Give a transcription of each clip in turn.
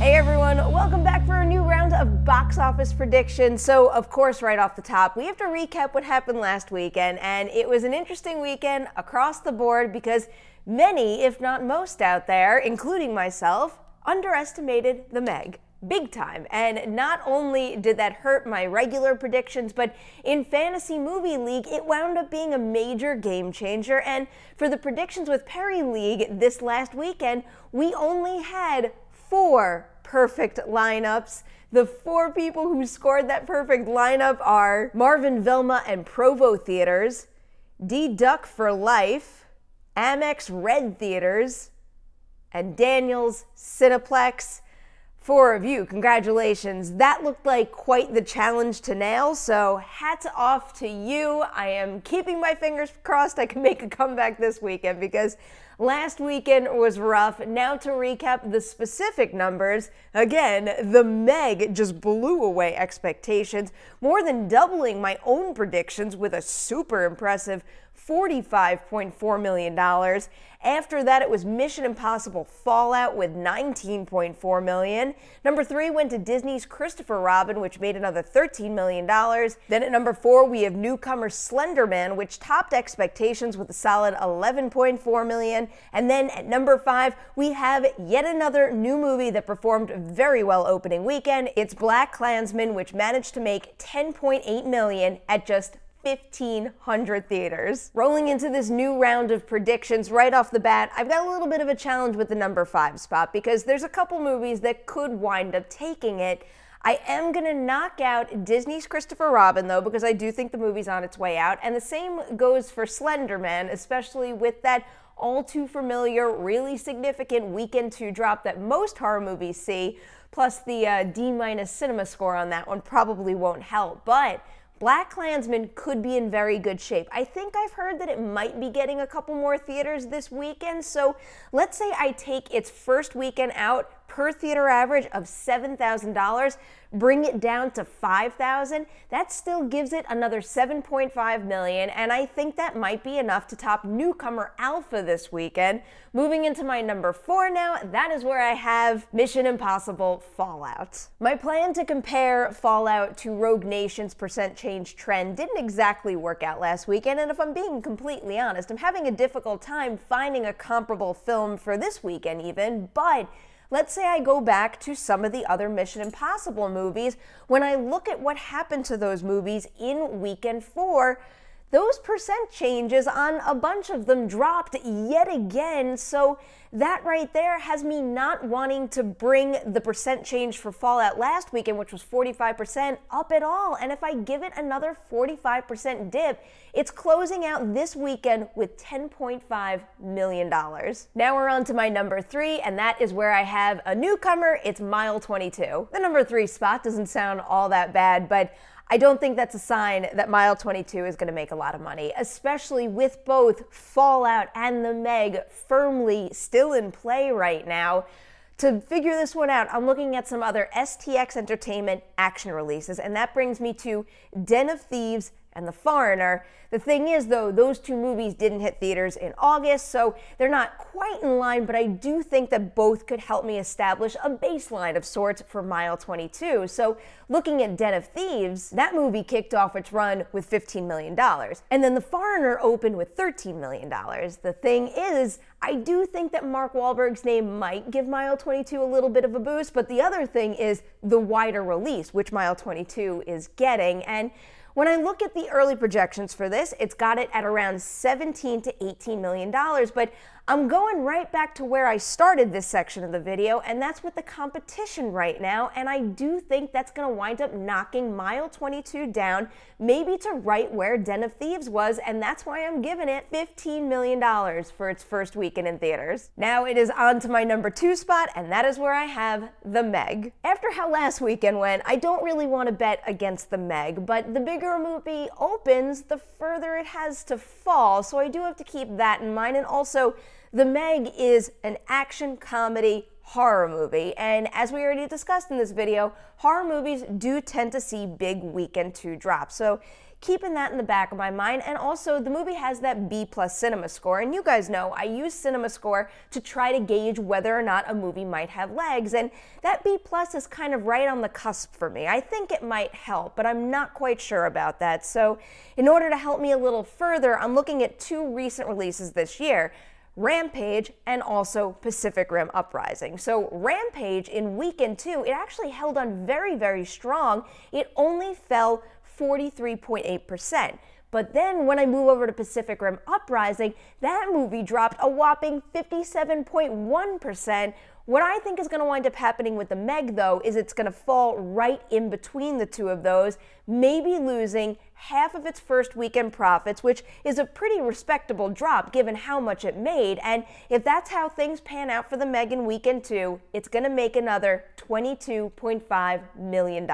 Hey everyone, welcome back for a new round of box office predictions. So of course, right off the top, we have to recap what happened last weekend, and it was an interesting weekend across the board because many, if not most out there, including myself, underestimated the Meg. Big time. And not only did that hurt my regular predictions, but in Fantasy Movie League, it wound up being a major game changer. And for the predictions with Perri League this last weekend, we only had 4 perfect lineups. The 4 people who scored that perfect lineup are Marvin Velma and Provo Theaters, D-Duck for Life, Amex Red Theaters, and Daniel's Cineplex. 4 of you, congratulations. That looked like quite the challenge to nail, so hats off to you. I am keeping my fingers crossed I can make a comeback this weekend because last weekend was rough. Now to recap the specific numbers, again, the Meg just blew away expectations, more than doubling my own predictions with a super impressive $45.4 million. After that, it was Mission Impossible Fallout with $19.4 million. Number 3 went to Disney's Christopher Robin, which made another $13 million. Then at number 4, we have newcomer Slender Man, which topped expectations with a solid $11.4 million. And then at number 5, we have yet another new movie that performed very well opening weekend. It's BlacKkKlansman, which managed to make $10.8 million at just 1,500 theaters. Rolling into this new round of predictions right off the bat, I've got a little bit of a challenge with the number 5 spot because there's a couple movies that could wind up taking it. I am gonna knock out Disney's Christopher Robin though, because I do think the movie's on its way out, and the same goes for Slender Man, especially with that all too familiar, really significant weekend 2 drop that most horror movies see, plus the D- cinema score on that one probably won't help, but BlacKkKlansman could be in very good shape. I think I've heard that it might be getting a couple more theaters this weekend, so let's say I take its first weekend out per theater average of $7,000, bring it down to $5,000, that still gives it another $7.5 million, and I think that might be enough to top newcomer Alpha this weekend. Moving into my number 4 now, that is where I have Mission Impossible Fallout. My plan to compare Fallout to Rogue Nation's percent change trend didn't exactly work out last weekend, and if I'm being completely honest, I'm having a difficult time finding a comparable film for this weekend even, but let's say I go back to some of the other Mission Impossible movies. When I look at what happened to those movies in weekend 4, those percent changes on a bunch of them dropped yet again, so that right there has me not wanting to bring the percent change for Fallout last weekend, which was 45%, up at all. And if I give it another 45% dip, it's closing out this weekend with $10.5 million. Now we're on to my number 3, and that is where I have a newcomer. It's Mile 22. The number 3 spot doesn't sound all that bad, but I don't think that's a sign that Mile 22 is going to make a lot of money, especially with both Fallout and the Meg firmly still in play right now. To figure this one out, I'm looking at some other STX Entertainment action releases, and that brings me to Den of Thieves and The Foreigner. The thing is, though, those 2 movies didn't hit theaters in August, so they're not quite in line, but I do think that both could help me establish a baseline of sorts for Mile 22. So looking at Den of Thieves, that movie kicked off its run with $15 million, and then The Foreigner opened with $13 million. The thing is, I do think that Mark Wahlberg's name might give Mile 22 a little bit of a boost, but the other thing is the wider release, which Mile 22 is getting, and when I look at the early projections for this, it's got it at around $17 to $18 million, but I'm going right back to where I started this section of the video, and that's with the competition right now, and I do think that's going to wind up knocking Mile 22 down, maybe to right where Den of Thieves was, and that's why I'm giving it $15 million for its first weekend in theaters. Now it is on to my number 2 spot, and that is where I have The Meg. After how last weekend went, I don't really want to bet against The Meg, but the bigger a movie opens, the further it has to fall, so I do have to keep that in mind, and also The Meg is an action comedy horror movie, and as we already discussed in this video, horror movies do tend to see big weekend 2 drops. So keeping that in the back of my mind. And also, the movie has that B+ cinema score, and you guys know I use cinema score to try to gauge whether or not a movie might have legs, and that B+ is kind of right on the cusp for me. I think it might help, but I'm not quite sure about that. So in order to help me a little further, I'm looking at two recent releases this year: Rampage and also Pacific Rim Uprising. So Rampage in weekend 2, it actually held on very, very strong. It only fell 43.8%. But then when I move over to Pacific Rim Uprising, that movie dropped a whopping 57.1%. What I think is going to wind up happening with the Meg, though, is it's going to fall right in between the two of those, maybe losing half of its first weekend profits, which is a pretty respectable drop given how much it made. And if that's how things pan out for the Meg in weekend 2, it's going to make another $22.5 million.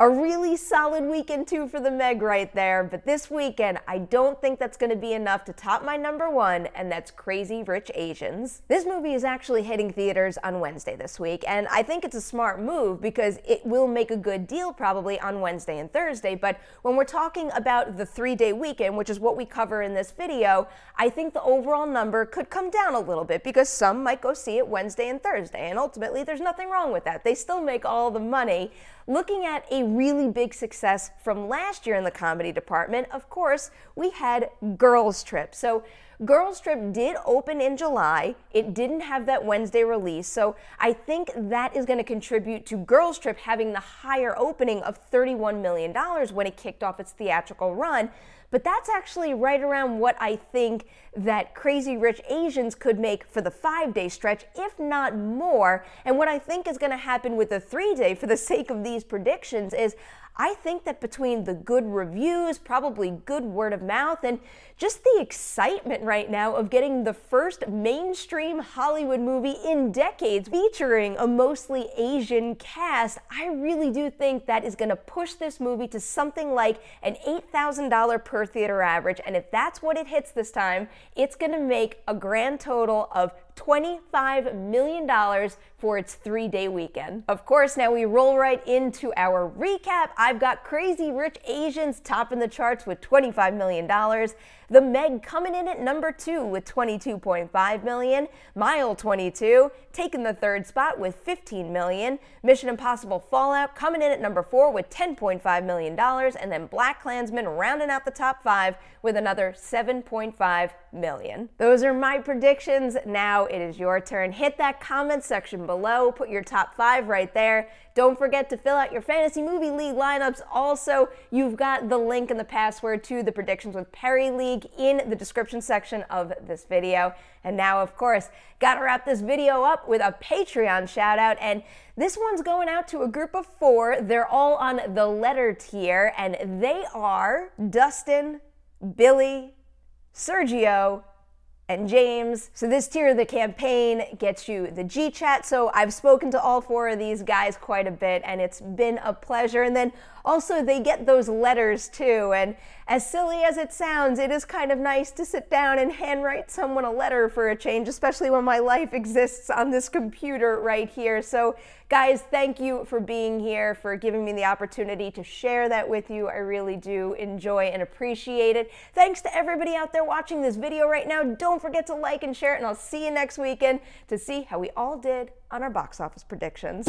A really solid weekend 2 for the Meg right there, but this weekend, I don't think that's going to be enough to top my number 1, and that's Crazy Rich Asians. This movie is actually hitting theaters on Wednesday this week, and I think it's a smart move because it will make a good deal probably on Wednesday and Thursday. But when we're talking about the 3-day weekend, which is what we cover in this video, I think the overall number could come down a little bit because some might go see it Wednesday and Thursday, and ultimately there's nothing wrong with that. They still make all the money. Looking at a really big success from last year in the comedy department, of course, we had Girls Trip. So Girls Trip did open in July. It didn't have that Wednesday release, so I think that is going to contribute to Girls Trip having the higher opening of $31 million when it kicked off its theatrical run. But that's actually right around what I think that Crazy Rich Asians could make for the 5-day stretch, if not more. And what I think is going to happen with the 3-day, for the sake of these predictions, is I think that between the good reviews, probably good word of mouth, and just the excitement right now of getting the first mainstream Hollywood movie in decades featuring a mostly Asian cast, I really do think that is going to push this movie to something like an $8,000 per theater average. And if that's what it hits this time, it's going to make a grand total of $25 million for its 3-day weekend. Of course, now we roll right into our recap. I've got Crazy Rich Asians topping the charts with $25 million. The Meg coming in at number 2 with $22.5 million. Mile 22 taking the 3rd spot with $15 million. Mission Impossible Fallout coming in at number 4 with $10.5 million. And then BlacKkKlansman rounding out the top 5 with another $7.5 million. Those are my predictions. Now it is your turn. Hit that comment section below. Put your top 5 right there. Don't forget to fill out your Fantasy Movie League lineups. Also, you've got the link and the password to the Predictions with Perri League in the description section of this video. And now, of course, gotta wrap this video up with a Patreon shout out, and this one's going out to a group of 4. They're all on the letter tier, and they are Dustin, Billy, Sergio, and James. So this tier of the campaign gets you the G-Chat. So I've spoken to all 4 of these guys quite a bit, and it's been a pleasure. And then also they get those letters too. And as silly as it sounds, it is kind of nice to sit down and handwrite someone a letter for a change, especially when my life exists on this computer right here. So guys, thank you for being here, for giving me the opportunity to share that with you. I really do enjoy and appreciate it. Thanks to everybody out there watching this video right now. Don't forget to like and share it, and I'll see you next weekend to see how we all did on our box office predictions.